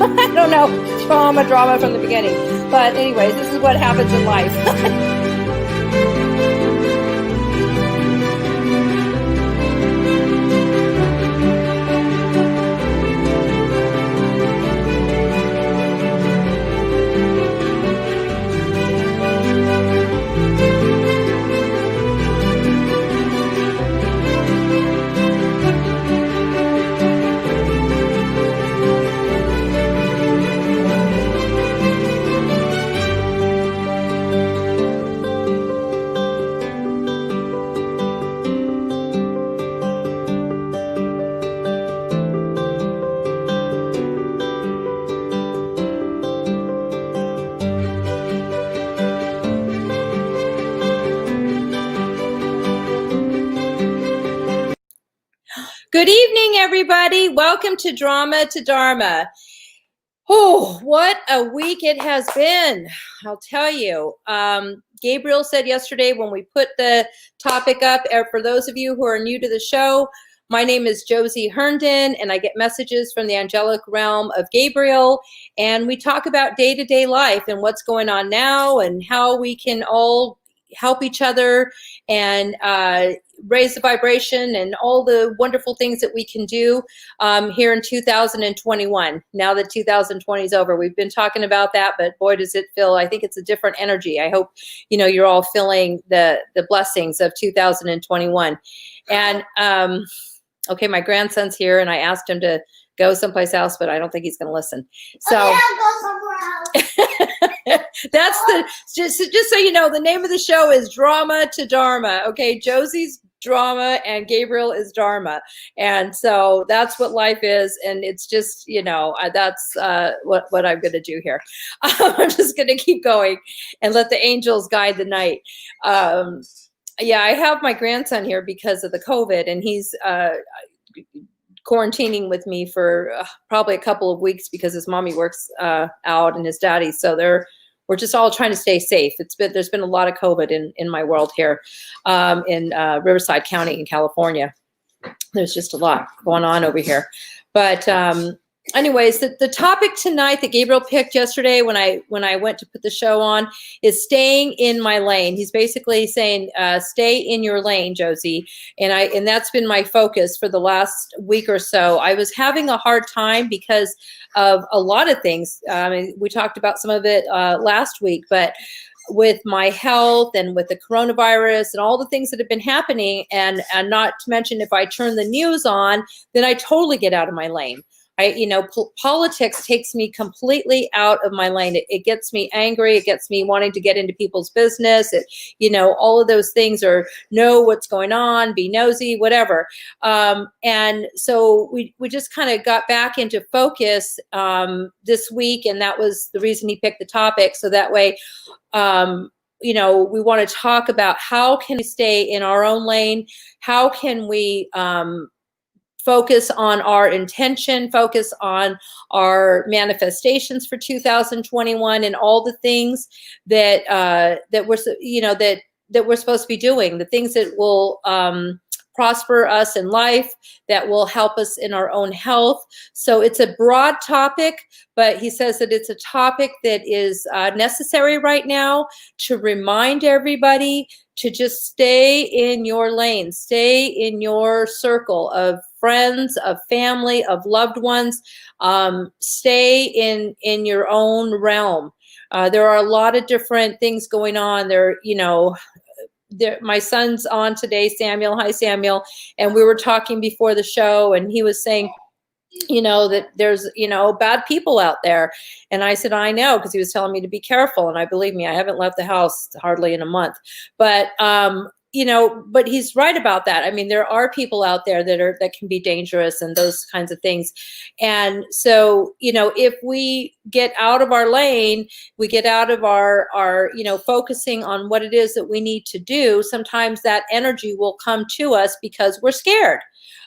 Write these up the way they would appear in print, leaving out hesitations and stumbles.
I don't know, drama from the beginning. But anyways, this is what happens in life. Good evening, everybody. Welcome to Drama to Dharma. Oh, what a week it has been. I'll tell you. Gabriel said yesterday when we put the topic up, for those of you who are new to the show, my name is Josie Herndon, and I get messages from the angelic realm of Gabriel, and we talk about day-to-day life and what's going on now and how we can all help each other and raise the vibration and all the wonderful things that we can do here in 2021. Now that 2020 is over, we've been talking about that, but boy, does it feel, I think it's a different energy. I hope, you're all feeling the blessings of 2021. And okay, my grandson's here and I asked him to go someplace else, but I don't think he's going to listen. So okay, I'll go somewhere else. That's just so you know, the name of the show is Drama to Dharma. Okay, Josie's Drama and Gabriel is Dharma, and so that's what life is. And it's just, that's what I'm going to do here. I'm just going to keep going and let the angels guide the night. Yeah, I have my grandson here because of the COVID, and he's quarantining with me for probably a couple of weeks because his mommy works out and his daddy. So we're just all trying to stay safe. There's been a lot of COVID in my world here in Riverside County in California. There's just a lot going on over here. But anyways, the topic tonight that Gabriel picked yesterday when I went to put the show on is staying in my lane. He's basically saying, stay in your lane, Josie. And that's been my focus for the last week or so. I was having a hard time because of a lot of things. We talked about some of it last week, but with my health and with the coronavirus and all the things that have been happening, and not to mention if I turn the news on, then I totally get out of my lane. Politics takes me completely out of my lane. It gets me angry. It gets me wanting to get into people's business. All of those things, or know what's going on, be nosy, whatever. And so we just kind of got back into focus this week, and that was the reason he picked the topic. So that way, we want to talk about how can we stay in our own lane? How can we focus on our intention, focus on our manifestations for 2021, and all the things that we're supposed to be doing, the things that will prosper us in life, that will help us in our own health. So it's a broad topic, but he says that it's a topic that is necessary right now to remind everybody to just stay in your lane, stay in your circle of friends, of family, of loved ones. Stay in your own realm. There are a lot of different things going on there. My son's on today, Samuel. Hi, Samuel. And we were talking before the show, and he was saying, that there's, bad people out there. And I said, I know, because he was telling me to be careful. And believe me, I haven't left the house hardly in a month. But, but he's right about that. I mean, there are people out there that can be dangerous and those kinds of things. And so, if we get out of our lane, we get out of our focusing on what it is that we need to do, sometimes that energy will come to us because we're scared.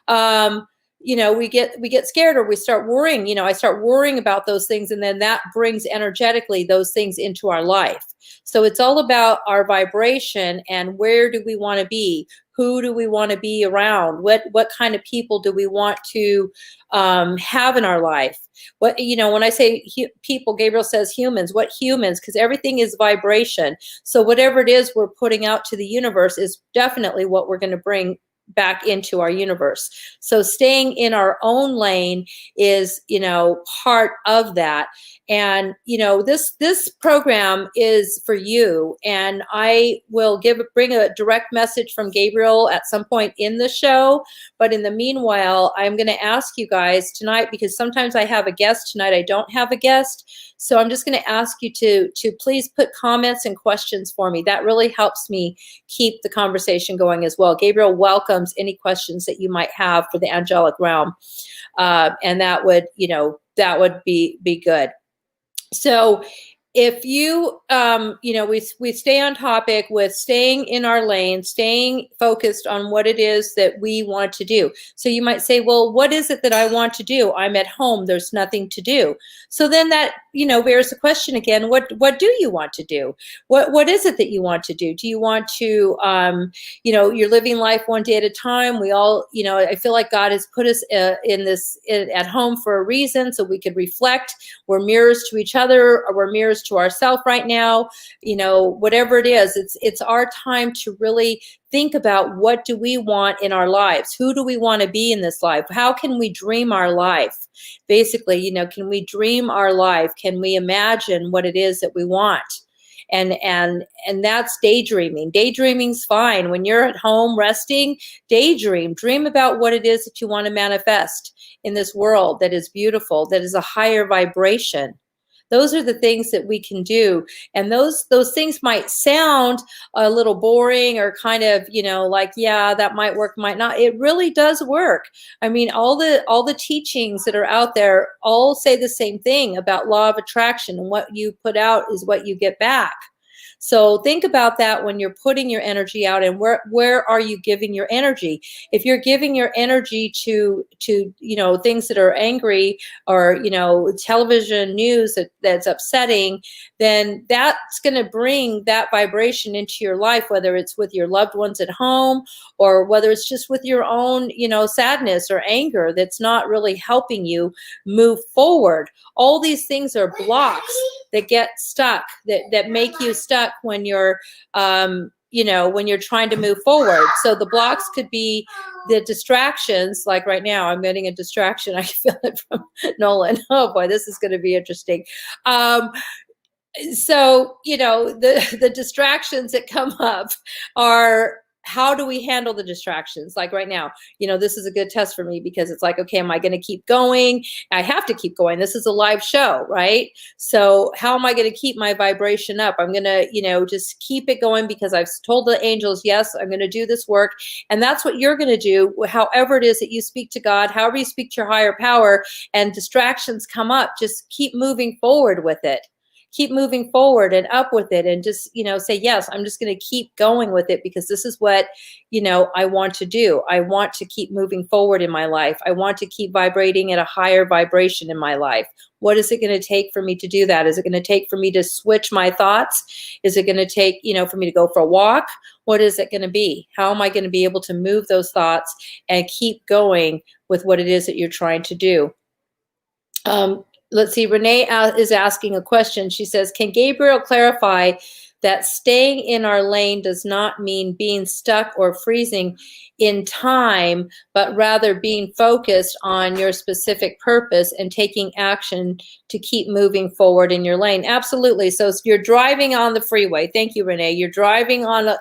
We get scared, or we start worrying. I start worrying about those things, and then that brings energetically those things into our life. So it's all about our vibration and where do we want to be? Who do we want to be around? What kind of people do we want to have in our life? What, when I say people, Gabriel says humans. What humans? Because everything is vibration. So whatever it is we're putting out to the universe is definitely what we're going to bring back into our universe. So staying in our own lane is, part of that. And, this program is for you. And I will bring a direct message from Gabriel at some point in the show. But in the meanwhile, I'm going to ask you guys tonight, because sometimes I have a guest. Tonight I don't have a guest. So I'm just going to ask you to please put comments and questions for me. That really helps me keep the conversation going as well. Gabriel welcomes any questions that you might have for the angelic realm. And that would be good. So if you, we stay on topic with staying in our lane, staying focused on what it is that we want to do. So you might say, well, what is it that I want to do? I'm at home. There's nothing to do. So then that, bears the question again, what do you want to do? What is it that you want to do? Do you want to, you're living life one day at a time. We all, I feel like God has put us at home for a reason, so we could reflect. We're mirrors to each other, or we're mirrors to ourselves right now. Whatever it is, it's our time to really think about, what do we want in our lives? Who do we want to be in this life? How can we dream our life? Basically, can we dream our life? Can we imagine what it is that we want? And that's daydreaming. Daydreaming's fine. When you're at home resting, dream about what it is that you want to manifest in this world that is beautiful, that is a higher vibration. Those are the things that we can do. And those things might sound a little boring, or kind of, like, yeah, that might work, might not. It really does work. I mean, all the teachings that are out there all say the same thing about law of attraction, and what you put out is what you get back. So think about that when you're putting your energy out, and where are you giving your energy? If you're giving your energy to things that are angry, or television news that's upsetting, then that's going to bring that vibration into your life, whether it's with your loved ones at home, or whether it's just with your own sadness or anger that's not really helping you move forward. All these things are blocks that get stuck, that make you stuck when you're when you're trying to move forward. So the blocks could be the distractions. Like right now, I'm getting a distraction. I feel it from Nolan. Oh boy, this is going to be interesting. So the distractions that come up are, how do we handle the distractions? Like right now, this is a good test for me, because it's like, okay, am I going to keep going? I have to keep going. This is a live show, right? So how am I going to keep my vibration up? I'm going to, just keep it going, because I've told the angels, yes, I'm going to do this work. And that's what you're going to do. However it is that you speak to God, however you speak to your higher power, and distractions come up, just keep moving forward with it. Keep moving forward and up with it, and just, say, yes, I'm just going to keep going with it, because this is what, I want to do. I want to keep moving forward in my life. I want to keep vibrating at a higher vibration in my life. What is it going to take for me to do that? Is it going to take for me to switch my thoughts? Is it going to take, for me to go for a walk? What is it going to be? How am I going to be able to move those thoughts and keep going with what it is that you're trying to do? Let's see, Renee is asking a question. She says, can Gabriel clarify that staying in our lane does not mean being stuck or freezing in time, but rather being focused on your specific purpose and taking action to keep moving forward in your lane? Absolutely. So you're driving on the freeway. Thank you, Renee. You're driving on,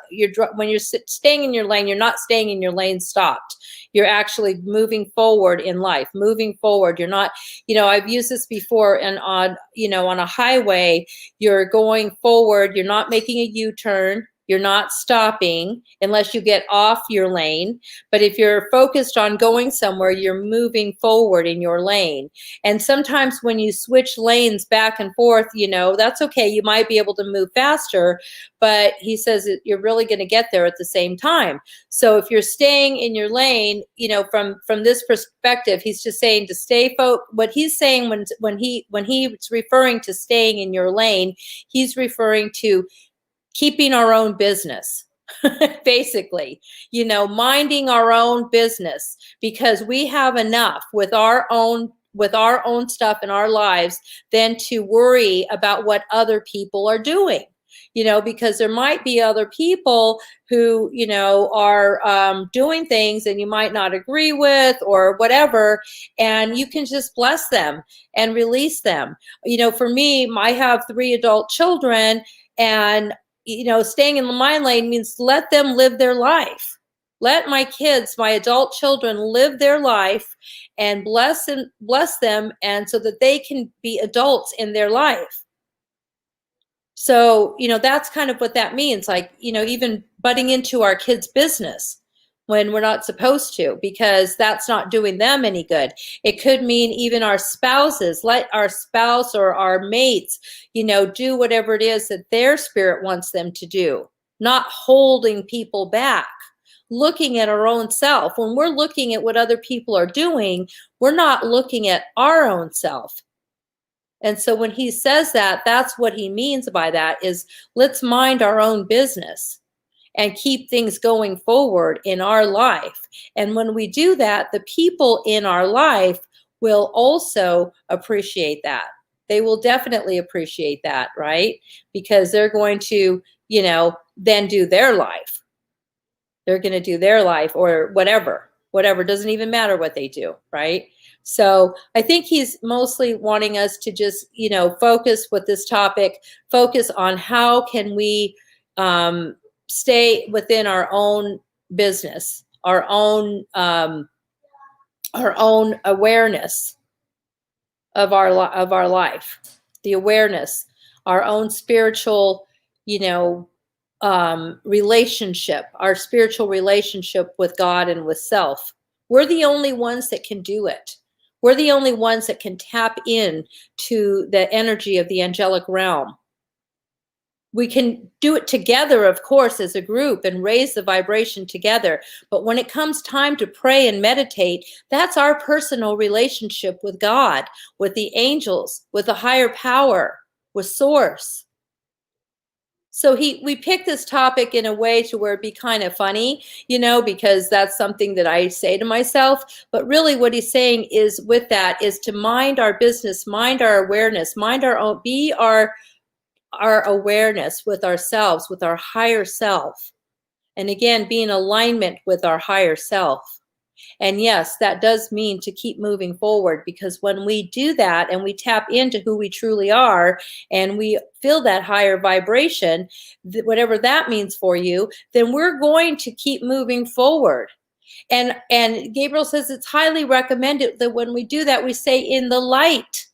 when you're staying in your lane, you're not staying in your lane stopped. You're actually moving forward in life, moving forward. You're not, I've used this before, and on a highway, you're going forward. You're not making a U-turn. You're not stopping unless you get off your lane. But if you're focused on going somewhere, you're moving forward in your lane. And sometimes when you switch lanes back and forth, that's okay. You might be able to move faster, but he says that you're really going to get there at the same time. So if you're staying in your lane, from this perspective, he's just saying to stay what he's saying when he's referring to staying in your lane, he's referring to keeping our own business. basically, minding our own business, because we have enough with our own stuff in our lives than to worry about what other people are doing. Because there might be other people who, are doing things and you might not agree with or whatever, and you can just bless them and release them. For me, I have 3 adult children, and staying in the mind lane means let them live their life. Let my kids, my adult children, live their life and bless them, and so that they can be adults in their life. So, that's kind of what that means. Like, even butting into our kids' business when we're not supposed to, because that's not doing them any good. It could mean even our spouses, let our spouse or our mates, do whatever it is that their spirit wants them to do, not holding people back, looking at our own self. When we're looking at what other people are doing, we're not looking at our own self. And so when he says that, that's what he means by that is let's mind our own business and keep things going forward in our life. And when we do that, the people in our life will also appreciate that. They will definitely appreciate that, right? Because they're going to, then do their life. They're going to do their life or whatever, doesn't even matter what they do, right? So I think he's mostly wanting us to just, focus with this topic, focus on how can we stay within our own business, our own awareness of our life, the awareness, our own spiritual, relationship, our spiritual relationship with God and with self. We're the only ones that can do it. We're the only ones that can tap in to the energy of the angelic realm. We can do it together, of course, as a group and raise the vibration together. But when it comes time to pray and meditate, that's our personal relationship with God, with the angels, with the higher power, with Source. So we picked this topic in a way to where it'd be kind of funny, because that's something that I say to myself. But really what he's saying is with that is to mind our business, mind our awareness, mind our own, be our awareness with ourselves, with our higher self. And again, be in alignment with our higher self. And yes, that does mean to keep moving forward, because when we do that and we tap into who we truly are and we feel that higher vibration, whatever that means for you, then we're going to keep moving forward. And Gabriel says it's highly recommended that when we do that, we say in the light.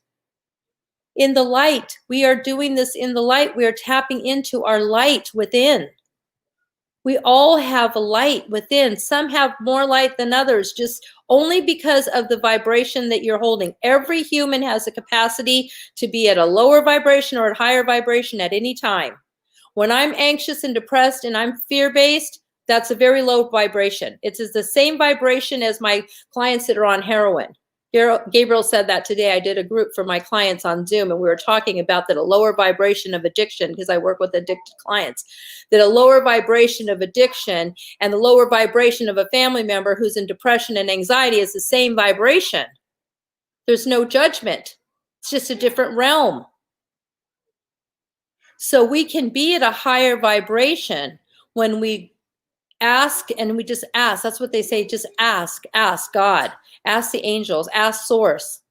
In the light. We are doing this in the light. We are tapping into our light within. We all have a light within. Some have more light than others, just only because of the vibration that you're holding. Every human has a capacity to be at a lower vibration or a higher vibration at any time. When I'm anxious and depressed and I'm fear-based, that's a very low vibration. It's the same vibration as my clients that are on heroin. Gabriel said that today. I did a group for my clients on Zoom, and we were talking about that a lower vibration of addiction, because I work with addicted clients, that a lower vibration of addiction and the lower vibration of a family member who's in depression and anxiety is the same vibration. There's no judgment. It's just a different realm. So we can be at a higher vibration when we ask, and we just ask. That's what they say. Just ask God, ask the angels, ask Source.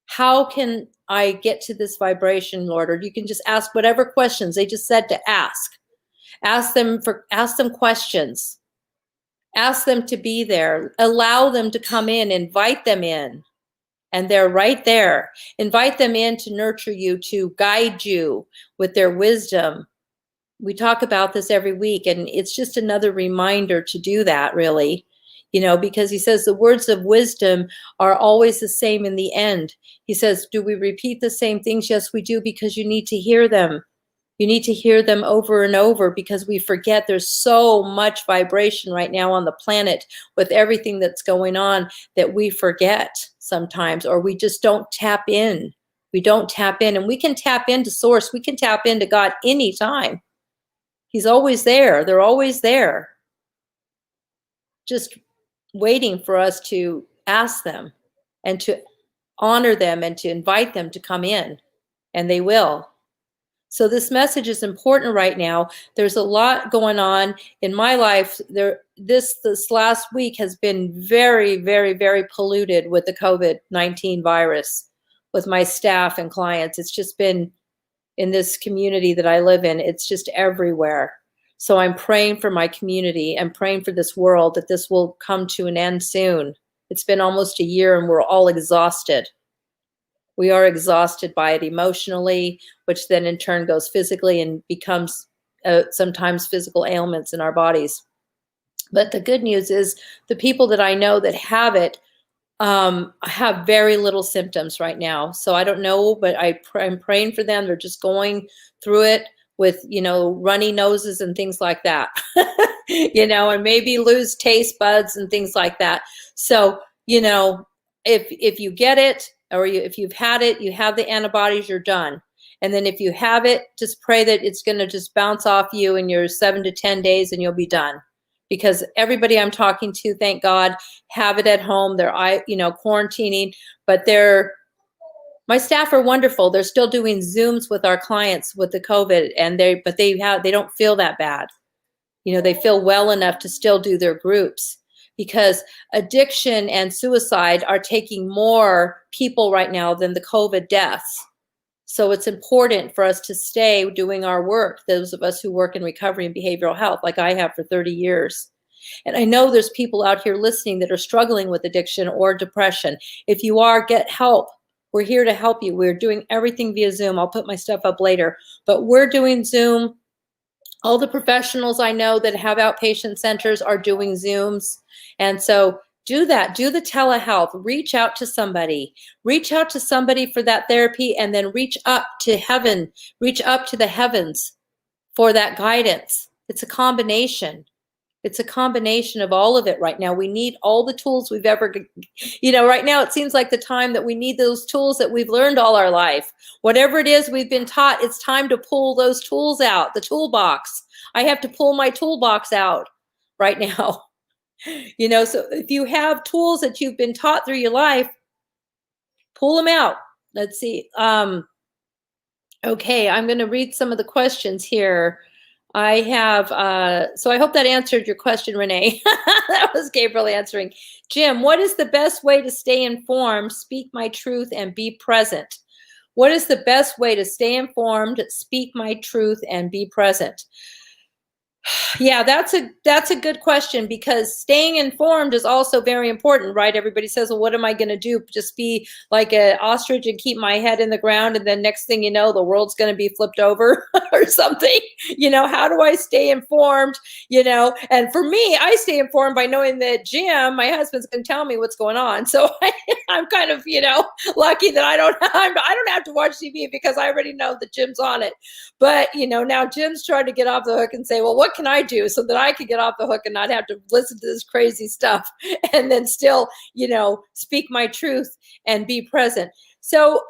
How can I get to this vibration, Lord? Or you can just ask whatever questions they just said to ask. Ask them questions. Ask them to be there. Allow them to come in, invite them in. And they're right there. Invite them in to nurture you, to guide you with their wisdom. We talk about this every week, and it's just another reminder to do that, really, because he says the words of wisdom are always the same in the end. He says, do we repeat the same things? Yes, we do, because you need to hear them. You need to hear them over and over, because we forget there's so much vibration right now on the planet with everything that's going on that we forget sometimes, or we just don't tap in. We don't tap in, and we can tap into Source. We can tap into God anytime. He's always there. They're always there, just waiting for us to ask them and to honor them and to invite them to come in, and they will. So this message is important right now. There's a lot going on in my life. This last week has been very, very, very polluted with the COVID-19 virus, with my staff and clients. It's just been, in this community that I live in, it's just everywhere. So I'm praying for my community and praying for this world, that this will come to an end soon. It's been almost a year and we're all exhausted. We are exhausted by it emotionally, which then in turn goes physically and becomes sometimes physical ailments in our bodies. But the good news is the people that I know that have it have very little symptoms right now. So I don't know, but I'm praying for them. They're just going through it with, runny noses and things like that, and maybe lose taste buds and things like that. So, if you get it, or if you've had it, you have the antibodies, you're done. And then if you have it, just pray that it's going to just bounce off you in your 7 to 10 days and you'll be done. Because everybody I'm talking to, thank God, have it at home. They're, quarantining, but my staff are wonderful. They're still doing Zooms with our clients with the COVID, and they don't feel that bad. They feel well enough to still do their groups, because addiction and suicide are taking more people right now than the COVID deaths. So it's important for us to stay doing our work, those of us who work in recovery and behavioral health, like I have for 30 years. And I know there's people out here listening that are struggling with addiction or depression. If you are, get help. We're here to help you. We're doing everything via Zoom. I'll put my stuff up later, but we're doing Zoom. All the professionals I know that have outpatient centers are doing Zooms. And so do that. Do the telehealth. Reach out to somebody. Reach out to somebody for that therapy, and then reach up to heaven. Reach up to the heavens for that guidance. It's a combination. It's a combination of all of it right now. We need all the tools we've ever, right now it seems like the time that we need those tools that we've learned all our life. Whatever it is we've been taught, it's time to pull those tools out, the toolbox. I have to pull my toolbox out right now. So if you have tools that you've been taught through your life, pull them out. Let's see. Okay, I'm going to read some of the questions here. I have, so I hope that answered your question, Renee. That was Gabriel answering. Jim, what is the best way to stay informed, speak my truth, and be present? What is the best way to stay informed, speak my truth, and be present? Yeah, that's a good question, because staying informed is also very important, right? Everybody says, well, what am I going to do? Just be like an ostrich and keep my head in the ground, and then next thing you know, the world's going to be flipped over or something. How do I stay informed? And for me, I stay informed by knowing that Jim, my husband's going to tell me what's going on. So I'm kind of, lucky that I don't have to watch TV, because I already know that Jim's on it. But, now Jim's trying to get off the hook and say, well, what can I do so that I can get off the hook and not have to listen to this crazy stuff, and then still, speak my truth and be present. So,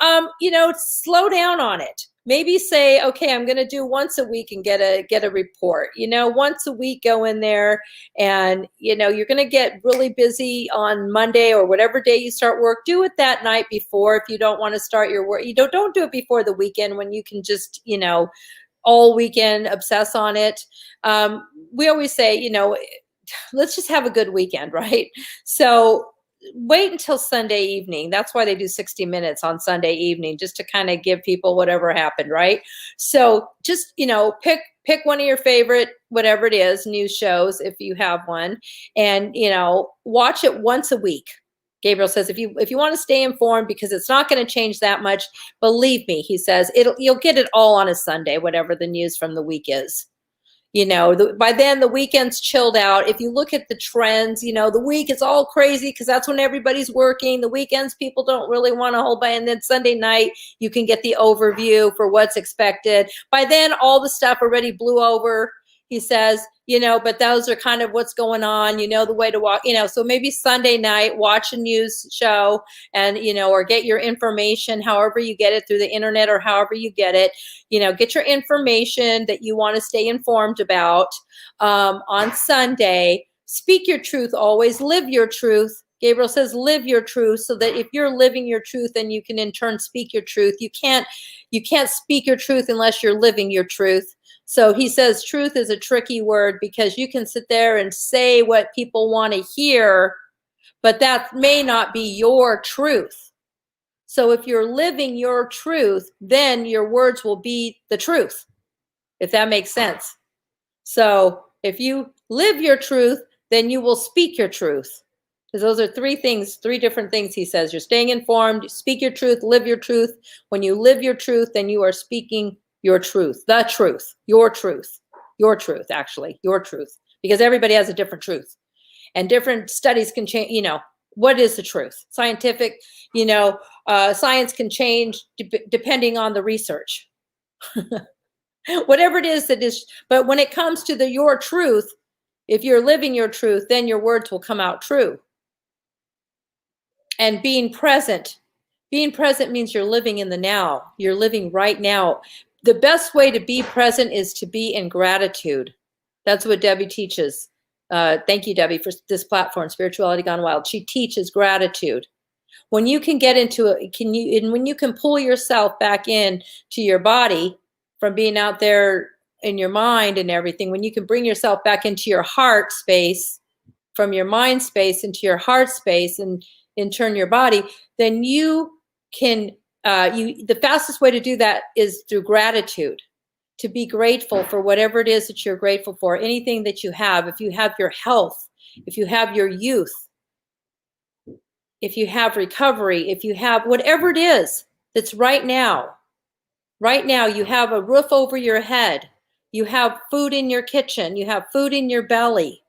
slow down on it. Maybe say, okay, I'm going to do once a week and get a report, once a week, go in there, and, you're going to get really busy on Monday or whatever day you start work. Do it that night before. If you don't want to start your work, don't do it before the weekend, when you can just, all weekend obsess on it. We always say, let's just have a good weekend, right? So wait until Sunday evening. That's why they do 60 minutes on Sunday evening, just to kind of give people whatever happened, right? So just, pick one of your favorite, whatever it is, news shows, if you have one, and, watch it once a week. Gabriel says, if you want to stay informed, because it's not going to change that much, believe me, he says, you'll get it all on a Sunday, whatever the news from the week is. By then the weekend's chilled out. If you look at the trends, the week is all crazy because that's when everybody's working. The weekends, people don't really want to hold by. And then Sunday night, you can get the overview for what's expected. By then, all the stuff already blew over. he says, but those are kind of what's going on, the way to walk, so maybe Sunday night, watch a news show and, or get your information, however you get it, through the internet or however you get it, get your information that you want to stay informed about on Sunday. Speak your truth always, live your truth. Gabriel says, live your truth, so that if you're living your truth, then you can in turn speak your truth. You can't speak your truth unless you're living your truth. So he says truth is a tricky word, because you can sit there and say what people want to hear, but that may not be your truth. So if you're living your truth, then your words will be the truth, if that makes sense. So if you live your truth, then you will speak your truth. Because those are three different things he says. You're staying informed, you speak your truth, live your truth. When you live your truth, then you are speaking your truth, the truth, your truth, actually, your truth. Because everybody has a different truth. And different studies can change, what is the truth? Scientific, science can change depending on the research. Whatever it is that is, but when it comes to your truth, if you're living your truth, then your words will come out true. And being present means you're living in the now. You're living right now. The best way to be present is to be in gratitude. That's what Debbie teaches. Thank you, Debbie, for this platform, Spirituality Gone Wild. She teaches gratitude. When you can get into it, when you can pull yourself back in to your body from being out there in your mind and everything, when you can bring yourself back into your heart space, from your mind space into your heart space, and in turn your body, then you can, the fastest way to do that is through gratitude. To be grateful for whatever it is that you're grateful for, anything that you have. If you have your health, if you have your youth, if you have recovery, if you have whatever it is that's right now you have a roof over your head, you have food in your kitchen, you have food in your belly.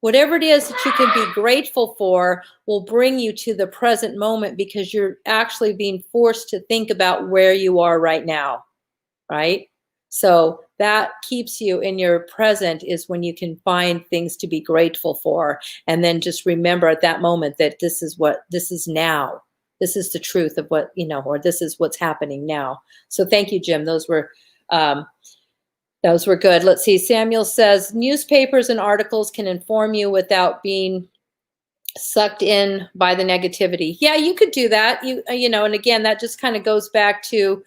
Whatever it is that you can be grateful for will bring you to the present moment, because you're actually being forced to think about where you are right now. Right? So that keeps you in your present, is when you can find things to be grateful for. And then just remember at that moment that this is now. This is the truth of what, or this is what's happening now. So thank you, Jim. Those were good. Let's see. Samuel says, newspapers and articles can inform you without being sucked in by the negativity. Yeah, you could do that. And again, that just kind of goes back to,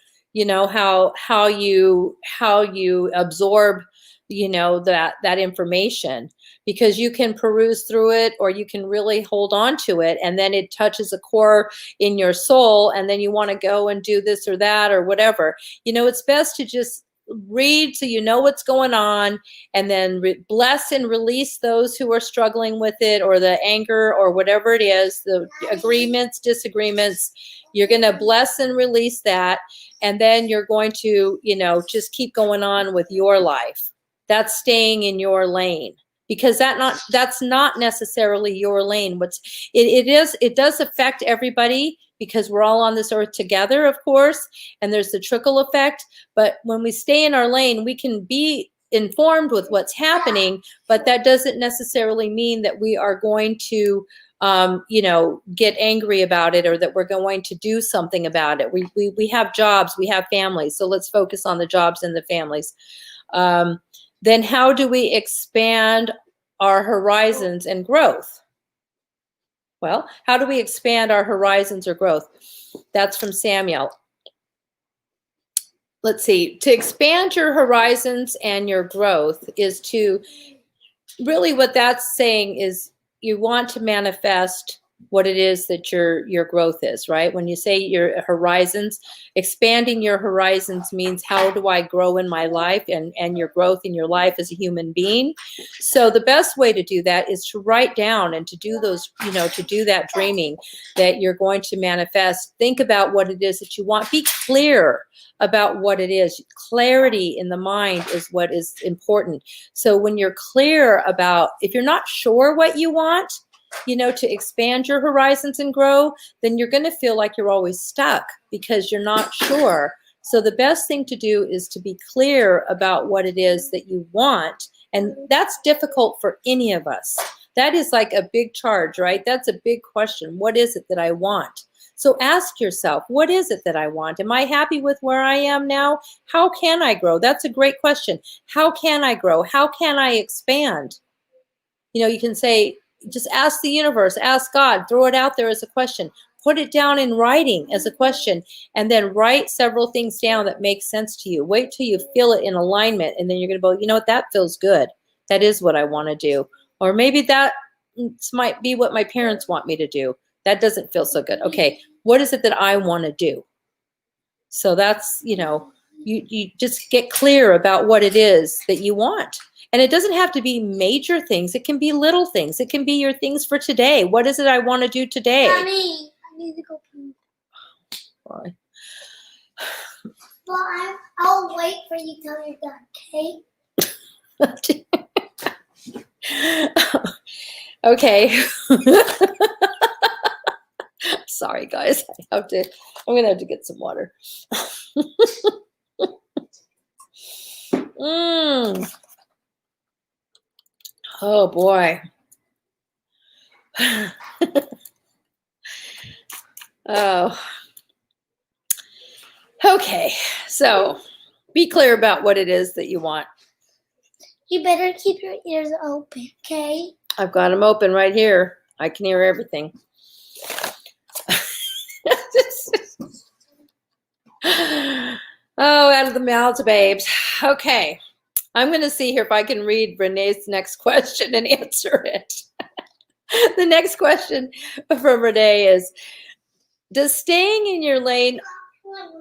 how you absorb, that information, because you can peruse through it, or you can really hold on to it, and then it touches a core in your soul, and then you want to go and do this or that or whatever. It's best to just read so you know what's going on, and then bless and release those who are struggling with it, or the anger, or whatever it is, the agreements, disagreements. You're going to bless and release that, and then you're going to, just keep going on with your life. That's staying in your lane, because that's not necessarily your lane. It does affect everybody, because we're all on this earth together, of course, and there's the trickle effect. But when we stay in our lane, we can be informed with what's happening, but that doesn't necessarily mean that we are going to, get angry about it, or that we're going to do something about it. We have jobs, we have families, so let's focus on the jobs and the families. Then how do we expand our horizons and growth? Well, how do we expand our horizons or growth? That's from Samuel. Let's see. To expand your horizons and your growth is to, really what that's saying is, you want to manifest what it is that your growth is, right? When you say your horizons, expanding your horizons means, how do I grow in my life, and your growth in your life as a human being? So the best way to do that is to write down and to do those, to do that dreaming that you're going to manifest. Think about what it is that you want. Be clear about what it is. Clarity in the mind is what is important. So when you're clear about, if you're not sure what you want, to expand your horizons and grow, then you're going to feel like you're always stuck, because you're not sure. So the best thing to do is to be clear about what it is that you want. And that's difficult for any of us. That is like a big charge, right? That's a big question. What is it that I want? So ask yourself, what is it that I want? Am I happy with where I am now? How can I grow? That's a great question. How can I grow? How can I expand? You know, you can say, just ask the universe, ask God, throw it out there as a question. Put it down in writing as a question, and then write several things down that make sense to you. Wait till you feel it in alignment, and then you're going to go, you know what, that feels good. That is what I want to do. Or maybe that might be what my parents want me to do. That doesn't feel so good. Okay, what is it that I want to do? So that's, you know, you just get clear about what it is that you want. And it doesn't have to be major things. It can be little things. It can be your things for today. What is it I want to do today? Mommy, I need to go pee. Why? Well, I'll wait for you till you're done, okay? Okay. Sorry, guys. I'm gonna have to get some water. Oh boy. Oh. Okay. So be clear about what it is that you want. You better keep your ears open, okay? I've got them open right here. I can hear everything. Oh, out of the mouths of babes. Okay. I'm going to see here if I can read Renee's next question and answer it. The next question from Renee is, does staying in your lane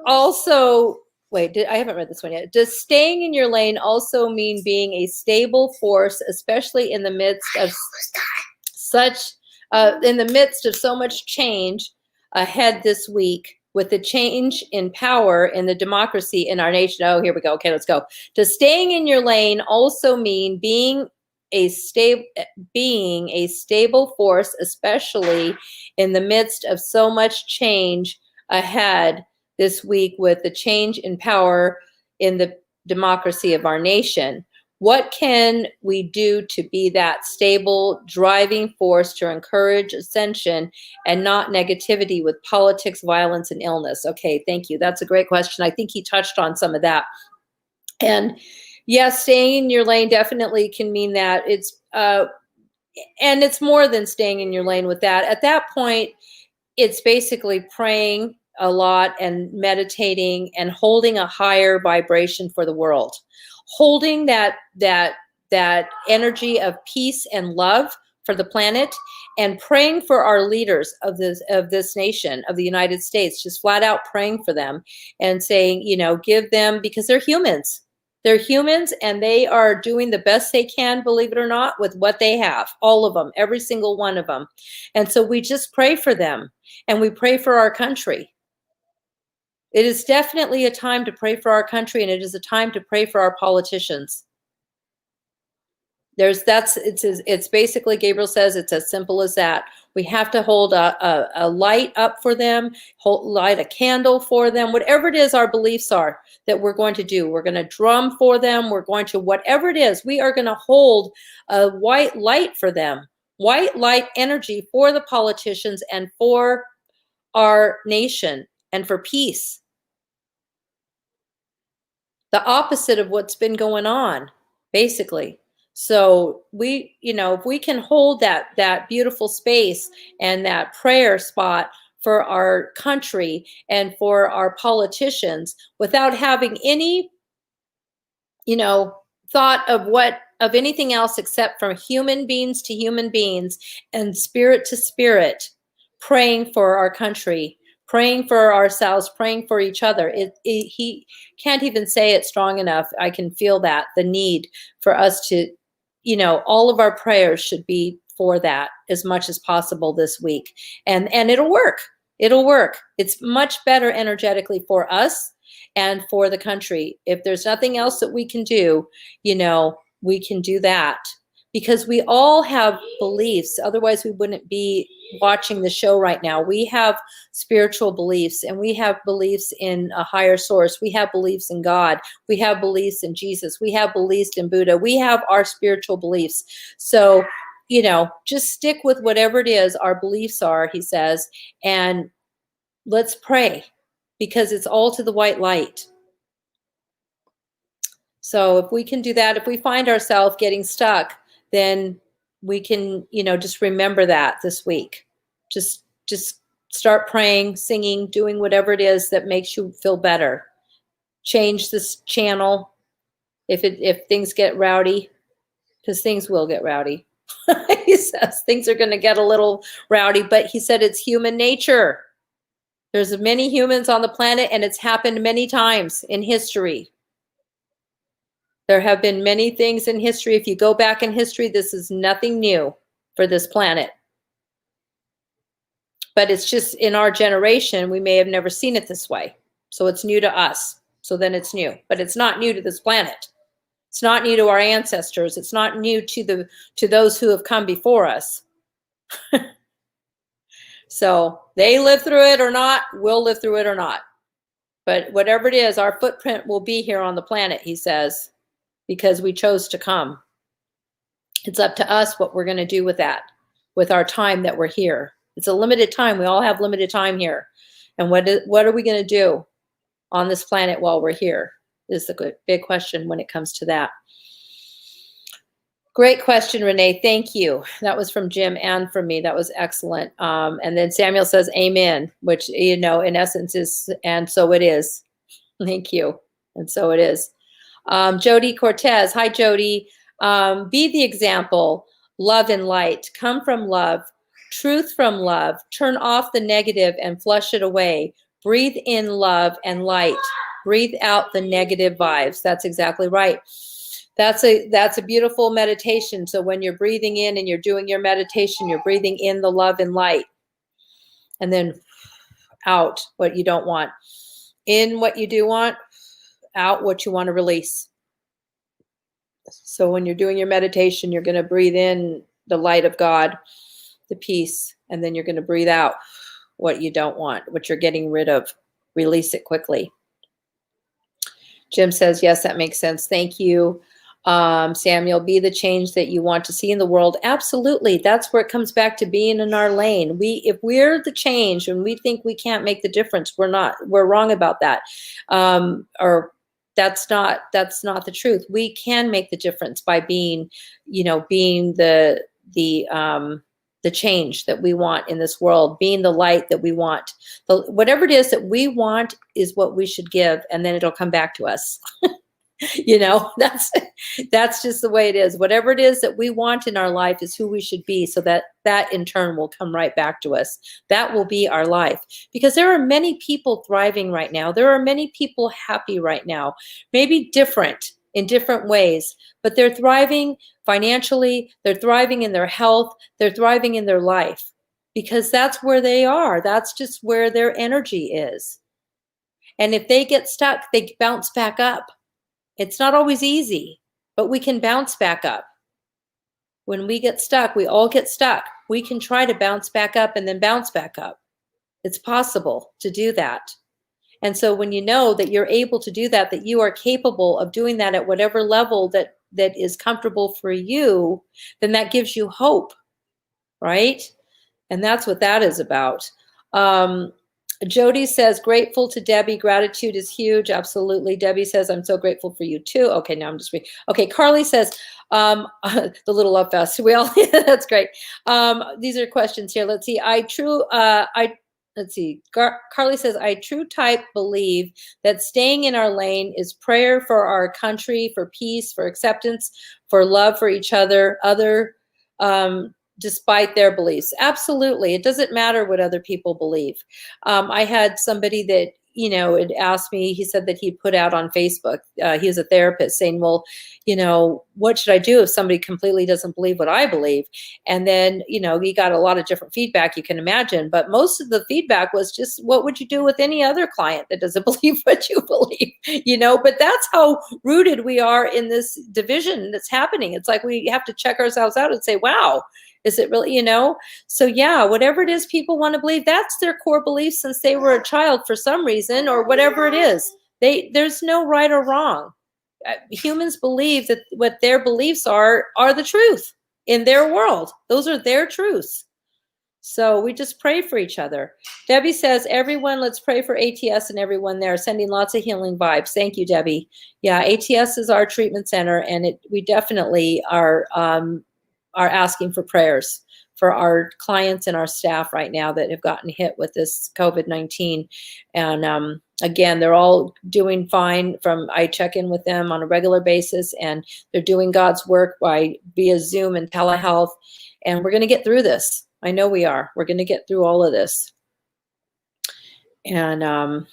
also, wait, I haven't read this one yet. Does staying in your lane also mean being a stable force, especially in the midst of so much change ahead this week with the change in power in the democracy in our nation? Oh, here we go. Okay, let's go. Does staying in your lane also mean being a stable force, especially in the midst of so much change ahead this week with the change in power in the democracy of our nation? What can we do to be that stable driving force to encourage ascension and not negativity with politics, violence, and illness? Okay, thank you. That's a great question. I think he touched on some of that. And yes, staying in your lane definitely can mean that. And it's more than staying in your lane with that. At that point, it's basically praying a lot and meditating and holding a higher vibration for the world, holding that energy of peace and love for the planet, and praying for our leaders of this nation, of the United States, just flat out praying for them and saying, you know, give them, because they're humans. They're humans, and they are doing the best they can, believe it or not, with what they have. All of them, every single one of them. And so we just pray for them, and we pray for our country. It is definitely a time to pray for our country, and it is a time to pray for our politicians. It's basically, Gabriel says, it's as simple as that. We have to hold a light up for them, light a candle for them, whatever it is our beliefs are that we're going to do. We're going to drum for them. We're going to, whatever it is, we are going to hold a white light for them, white light energy for the politicians and for our nation and for peace. The opposite of what's been going on, basically. So we, you know, if we can hold that beautiful space and that prayer spot for our country and for our politicians without having any, you know, thought of anything else except from human beings to human beings and spirit to spirit, praying for our country, praying for ourselves, praying for each other. He can't even say it strong enough. I can feel that, the need for us to, you know, all of our prayers should be for that as much as possible this week. And it'll work. It'll work. It's much better energetically for us and for the country. If there's nothing else that we can do, you know, we can do that, because we all have beliefs. Otherwise, we wouldn't be watching the show right now. We have spiritual beliefs, and we have beliefs in a higher source. We have beliefs in God. We have beliefs in Jesus. We have beliefs in Buddha. We have our spiritual beliefs. So, you know, just stick with whatever it is our beliefs are, he says, and let's pray, because it's all to the white light. So if we can do that, if we find ourselves getting stuck, then we can, you know, just remember that this week. Just start praying, singing, doing whatever it is that makes you feel better. Change this channel if things get rowdy, because things will get rowdy. He says things are going to get a little rowdy, but he said it's human nature. There's many humans on the planet, and it's happened many times in history. There have been many things in history. If you go back in history, this is nothing new for this planet. But it's just in our generation, we may have never seen it this way. So it's new to us. So then it's new. But it's not new to this planet. It's not new to our ancestors. It's not new to those who have come before us. So they live through it or not, we'll live through it or not. But whatever it is, our footprint will be here on the planet, he says, because we chose to come. It's up to us what we're going to do with that, with our time that we're here. It's a limited time. We all have limited time here. And what are we going to do on this planet while we're here is the big question when it comes to that. Great question, Renee. Thank you. That was from Jim and from me. That was excellent. And then Samuel says, amen, which, you know, in essence is, and so it is. Thank you. And so it is. Jody Cortez. Hi, Jody. Be the example. Love and light. Come from love. Truth from love. Turn off the negative and flush it away. Breathe in love and light. Breathe out the negative vibes. That's exactly right. That's a beautiful meditation. So when you're breathing in and you're doing your meditation, you're breathing in the love and light, and then out what you don't want. In what you do want, out what you want to release. So when you're doing your meditation, you're going to breathe in the light of God, the peace, and then you're going to breathe out what you don't want, what you're getting rid of. Release it quickly. Jim says, yes, that makes sense. Thank you. Samuel, be the change that you want to see in the world. Absolutely. That's where it comes back to being in our lane. If we're the change and we think we can't make the difference, we're wrong about that. Or that's not the truth. We can make the difference by being the change that we want in this world, being the light that we want. Whatever it is that we want is what we should give, and then it'll come back to us. You know, that's just the way it is. Whatever it is that we want in our life is who we should be, so that in turn will come right back to us. That will be our life, because there are many people thriving right now. There are many people happy right now, maybe different in different ways, but they're thriving financially. They're thriving in their health. They're thriving in their life, because that's where they are. That's just where their energy is. And if they get stuck, they bounce back up. It's not always easy, but we can bounce back up. When we get stuck, we all get stuck. We can try to bounce back up and then bounce back up. It's possible to do that. And so when you know that you're able to do that, that you are capable of doing that at whatever level that is comfortable for you, then that gives you hope, right? And that's what that is about. Jody says, grateful to Debbie. Gratitude is huge. Absolutely. Debbie says, I'm so grateful for you too. Okay, now I'm just reading. Okay, Carly says, the little love fest. That's great. These are questions here. Let's see. Carly says, I true type believe that staying in our lane is prayer for our country, for peace, for acceptance, for love for each other, despite their beliefs. Absolutely. It doesn't matter what other people believe. I had somebody that, had asked me, he said that he put out on Facebook, he was a therapist, saying, well, what should I do if somebody completely doesn't believe what I believe? And then, he got a lot of different feedback, you can imagine, but most of the feedback was just, what would you do with any other client that doesn't believe what you believe? But that's how rooted we are in this division that's happening. It's like we have to check ourselves out and say, wow, is it really, So yeah, whatever it is people want to believe, that's their core belief since they were a child for some reason, or whatever it is. There's no right or wrong. Humans believe that what their beliefs are the truth in their world. Those are their truths. So we just pray for each other. Debbie says, everyone, let's pray for ATS and everyone there, sending lots of healing vibes. Thank you, Debbie. Yeah, ATS is our treatment center, and we definitely are asking for prayers for our clients and our staff right now that have gotten hit with this COVID-19. And again, they're all doing fine. I check in with them on a regular basis, and they're doing God's work via Zoom and telehealth. And we're going to get through this. I know we are. We're going to get through all of this. And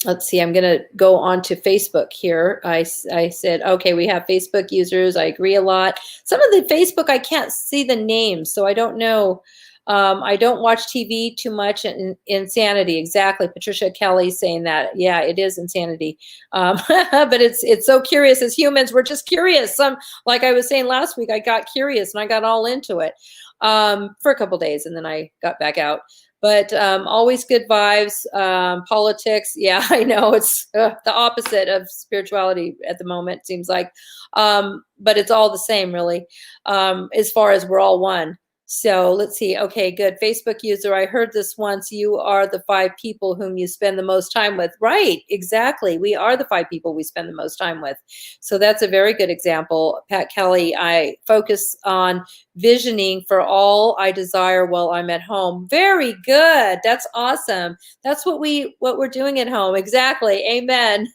let's see, I'm going to go on to Facebook here. I said, okay, we have Facebook users. I agree a lot. Some of the Facebook, I can't see the names, so I don't know. I don't watch TV too much. Insanity, exactly. Patricia Kelly saying that. Yeah, it is insanity. But it's so curious. As humans, we're just curious. Like I was saying last week, I got curious and I got all into it for a couple days, and then I got back out. But always good vibes. Politics, yeah, I know it's the opposite of spirituality at the moment, it seems like. But it's all the same, really, as far as we're all one. So let's see. Okay, good. Facebook user, I heard this once. You are the 5 people whom you spend the most time with. Right, exactly. We are the 5 people we spend the most time with. So that's a very good example. Pat Kelly, I focus on visioning for all I desire while I'm at home. Very good. That's awesome. That's what we're doing at home. Exactly. Amen.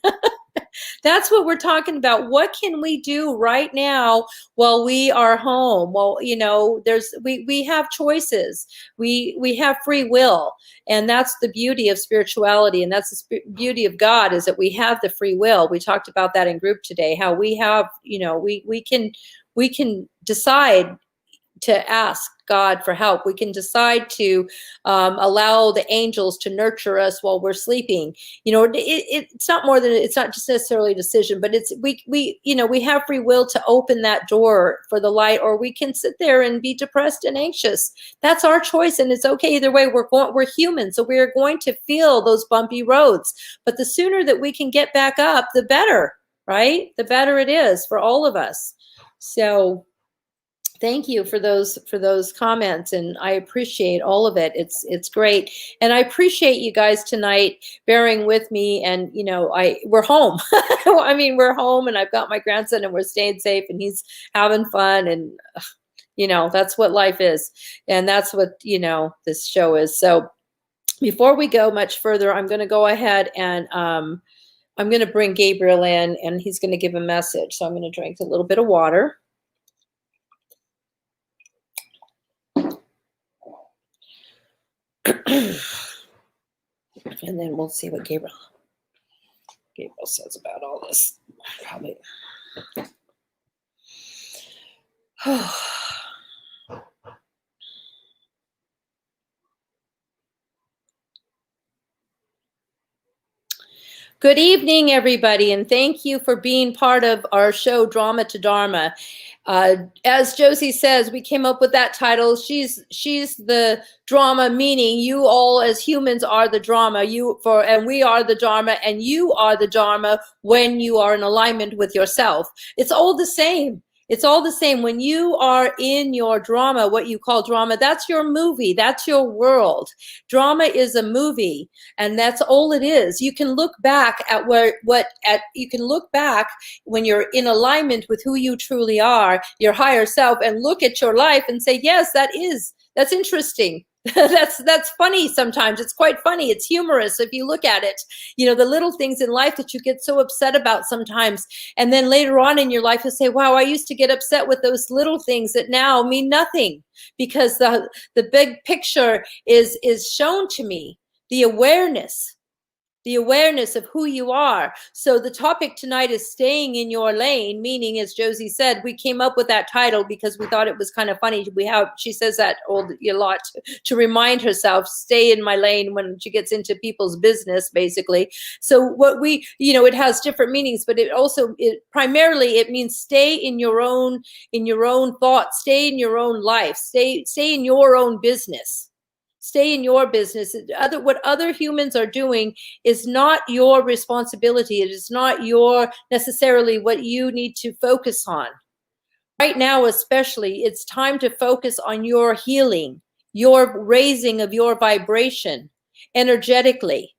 That's what we're talking about. What can we do right now while we are home? Well, we have choices. We have free will, and that's the beauty of spirituality, and that's the beauty of God, is that we have the free will. We talked about that in group today, how we have, we can decide to ask God for help. We can decide to allow the angels to nurture us while we're sleeping. It's not just necessarily a decision, but we have free will to open that door for the light, or we can sit there and be depressed and anxious. That's our choice, and it's okay either way. We're human, so we are going to feel those bumpy roads. But the sooner that we can get back up, the better, right? The better it is for all of us. So thank you for those comments, and I appreciate all of it. It's great, and I appreciate you guys tonight bearing with me. And we're home. I mean, we're home, and I've got my grandson, and we're staying safe, and he's having fun, and that's what life is, and that's what this show is. So before we go much further, I'm going to go ahead and I'm going to bring Gabriel in, and he's going to give a message. So I'm going to drink a little bit of water. And then we'll see what Gabriel says about all this. Probably. Good evening, everybody, and thank you for being part of our show, Drama to Dharma. As Josie says, we came up with that title. She's the drama, meaning you all as humans are the drama. And we are the Dharma, and you are the Dharma when you are in alignment with yourself. It's all the same. It's all the same. When you are in your drama, what you call drama, that's your movie. That's your world. Drama is a movie, and that's all it is. You can look back at you can look back when you're in alignment with who you truly are, your higher self, and look at your life and say, yes, that's interesting. That's funny sometimes. It's quite funny. It's humorous if you look at it. The little things in life that you get so upset about sometimes. And then later on in your life, you'll say, wow, I used to get upset with those little things that now mean nothing, because the big picture is shown to me. The awareness the awareness of who you are. So the topic tonight is staying in your lane, meaning, as Josie said, we came up with that title because we thought it was kind of funny. She says that a lot to remind herself, stay in my lane when she gets into people's business, basically. So what it has different meanings, but primarily it means stay in your own thoughts, stay in your own life, stay in your own business. Stay in your business. What other humans are doing is not your responsibility. It is not necessarily what you need to focus on. Right now, especially, it's time to focus on your healing, your raising of your vibration energetically.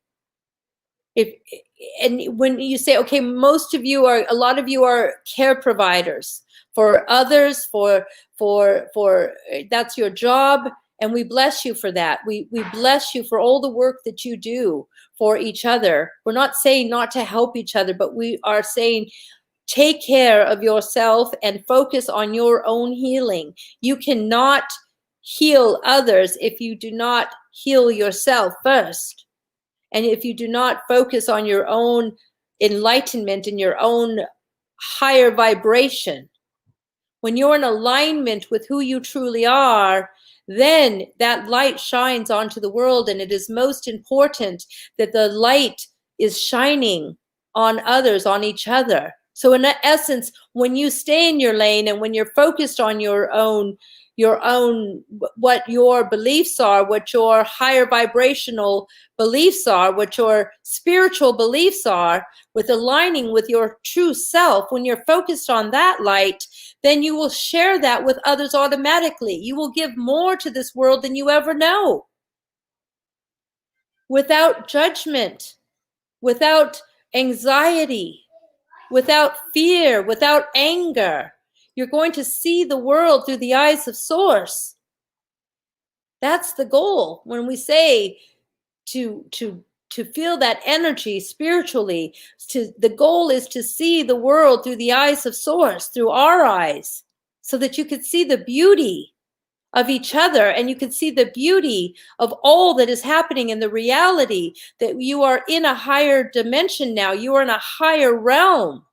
And when you say, okay, a lot of you are care providers for others, for that's your job. And we bless you for that. We bless you for all the work that you do for each other. We're not saying not to help each other, but we are saying take care of yourself and focus on your own healing. You cannot heal others if you do not heal yourself first. And if you do not focus on your own enlightenment and your own higher vibration. When you're in alignment with who you truly are, then that light shines onto the world, and it is most important that the light is shining on others, on each other. So in essence, when you stay in your lane and when you're focused on your own, what your beliefs are, what your higher vibrational beliefs are, what your spiritual beliefs are, with aligning with your true self, when you're focused on that light, then you will share that with others automatically. You will give more to this world than you ever know. Without judgment, without anxiety, without fear, without anger. You're going to see the world through the eyes of Source. That's the goal. When we say to feel that energy spiritually, the goal is to see the world through the eyes of Source, through our eyes, so that you could see the beauty of each other, and you can see the beauty of all that is happening in the reality that you are in a higher dimension now. You are in a higher realm.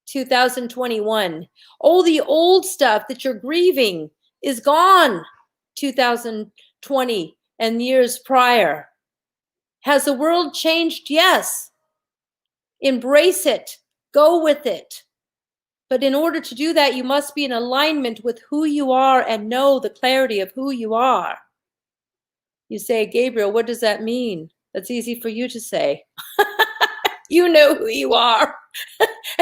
2021. All the old stuff that you're grieving is gone. 2020 and years prior. Has the world changed? Yes. Embrace it. Go with it. But in order to do that, you must be in alignment with who you are and know the clarity of who you are. You say, Gabriel, what does that mean? That's easy for you to say. You know who you are.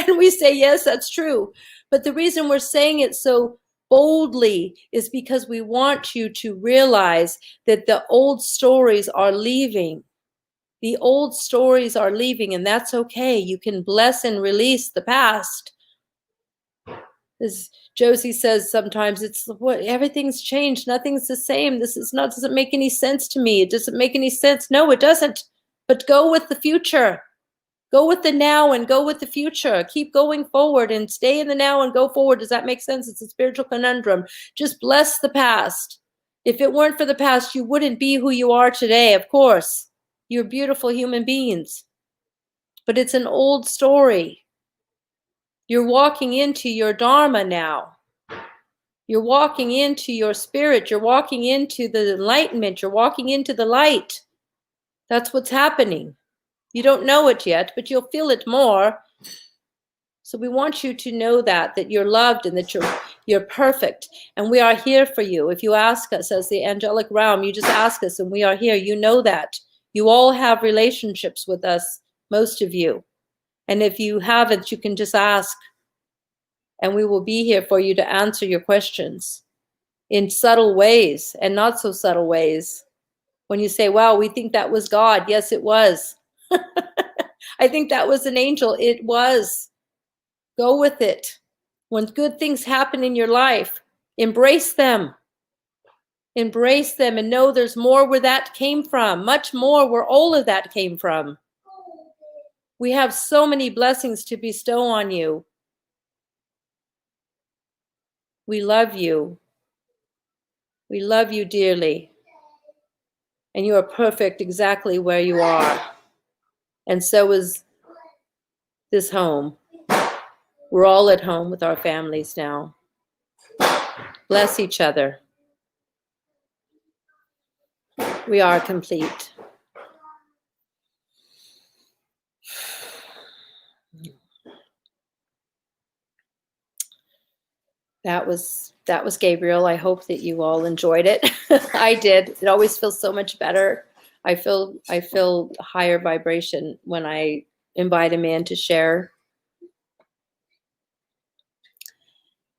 And we say, yes, that's true. But the reason we're saying it so boldly is because we want you to realize that the old stories are leaving. The old stories are leaving, and that's okay. You can bless and release the past. As Josie says sometimes, everything's changed. Nothing's the same. Doesn't make any sense to me. It doesn't make any sense. No, it doesn't. But go with the future. Go with the now and go with the future. Keep going forward and stay in the now and go forward. Does that make sense? It's a spiritual conundrum. Just bless the past. If it weren't for the past, you wouldn't be who you are today, of course. You're beautiful human beings. But it's an old story. You're walking into your Dharma now. You're walking into your spirit. You're walking into the enlightenment. You're walking into the light. That's what's happening. You don't know it yet, but you'll feel it more. So we want you to know that you're loved and that you're perfect. And we are here for you. If you ask us as the angelic realm, you just ask us and we are here. You know that. You all have relationships with us, most of you. And if you haven't, you can just ask. And we will be here for you to answer your questions in subtle ways and not so subtle ways. When you say, wow, we think that was God. Yes, it was. I think that was an angel. It was. Go with it. When good things happen in your life, embrace them. Embrace them and know there's more where that came from. Much more where all of that came from. We have so many blessings to bestow on you. We love you. We love you dearly. And you are perfect exactly where you are. And so is this home. We're all at home with our families now. Bless each other. We are complete. That was Gabriel. I hope that you all enjoyed it. I did. It always feels so much better. I feel higher vibration when I invite him in to share.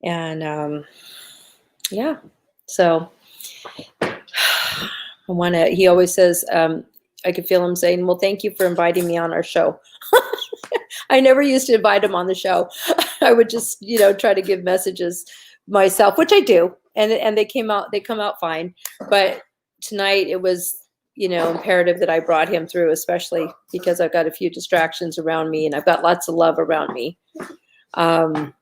And yeah, so he always says, I could feel him saying, well, thank you for inviting me on our show. I never used to invite him on the show. I would just, try to give messages myself, which I do. And they come out fine. But tonight it was, imperative that I brought him through, especially because I've got a few distractions around me and I've got lots of love around me. And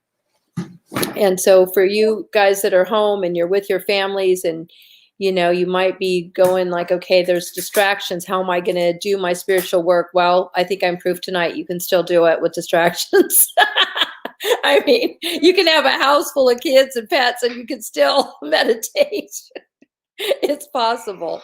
so for you guys that are home and you're with your families and, you might be going like, okay, there's distractions. How am I going to do my spiritual work? Well, I think I'm proof tonight. You can still do it with distractions. I mean, you can have a house full of kids and pets and you can still meditate. It's possible.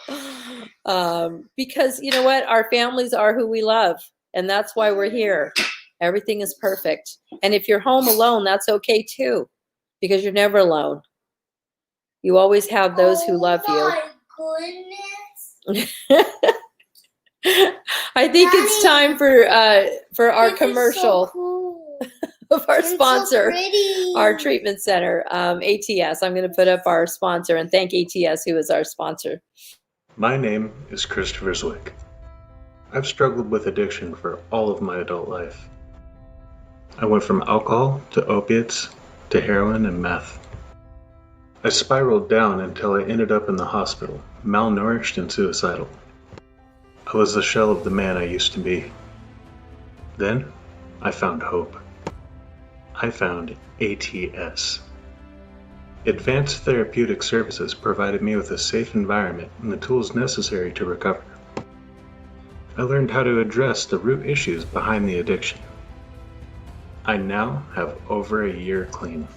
Because you know what? Our families are who we love. And that's why we're here. Everything is perfect. And if you're home alone, that's okay too, because you're never alone. You always have those who love you. Oh my goodness. I think it's time for our This commercial is so cool. of our It's so sponsor, pretty. our treatment center, ATS. I'm going to put up our sponsor and thank ATS, who is our sponsor. My name is Christopher Zwick. I've struggled with addiction for all of my adult life. I went from alcohol to opiates to heroin and meth. I spiraled down until I ended up in the hospital, malnourished and suicidal. I was the shell of the man I used to be. Then, I found hope. I found ATS. Advanced Therapeutic Services provided me with a safe environment and the tools necessary to recover. I learned how to address the root issues behind the addiction. I now have over a year clean.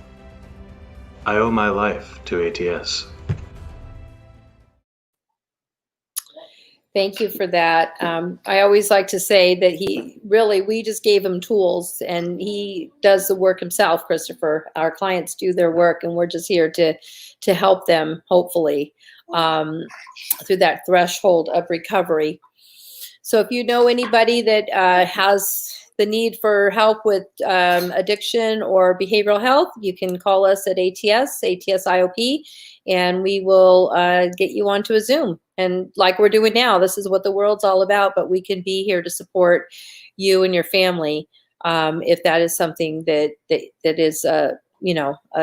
I owe my life to ATS. Thank you for that. I always like to say that we just gave him tools and he does the work himself, Christopher. Our clients do their work and we're just here to help them, hopefully, through that threshold of recovery. So if you know anybody that has the need for help with addiction or behavioral health, you can call us at ATS IOP, and we will get you onto a Zoom. And like we're doing now, this is what the world's all about, but we can be here to support you and your family if that is something that is a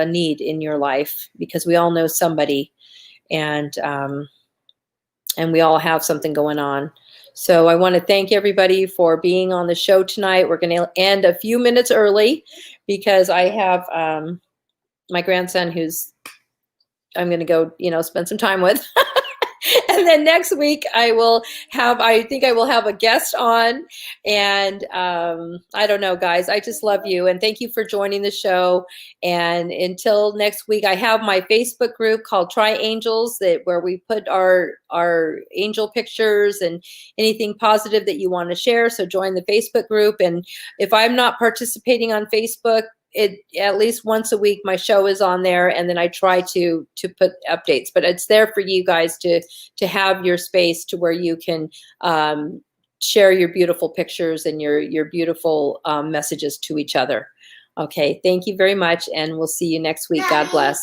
need in your life, because we all know somebody and we all have something going on. So I want to thank everybody for being on the show tonight. We're going to end a few minutes early because I have my grandson I'm going to go, spend some time with. And then next week I think I will have a guest on, and I don't know, guys, I just love you. And thank you for joining the show. And until next week, I have my Facebook group called Try Angels, where we put our angel pictures and anything positive that you want to share. So join the Facebook group. And if I'm not participating on Facebook, at least once a week my show is on there, and then I try to put updates, but it's there for you guys to have your space to where you can share your beautiful pictures and your beautiful messages to each other. Okay, thank you very much, and we'll see you next week. God bless.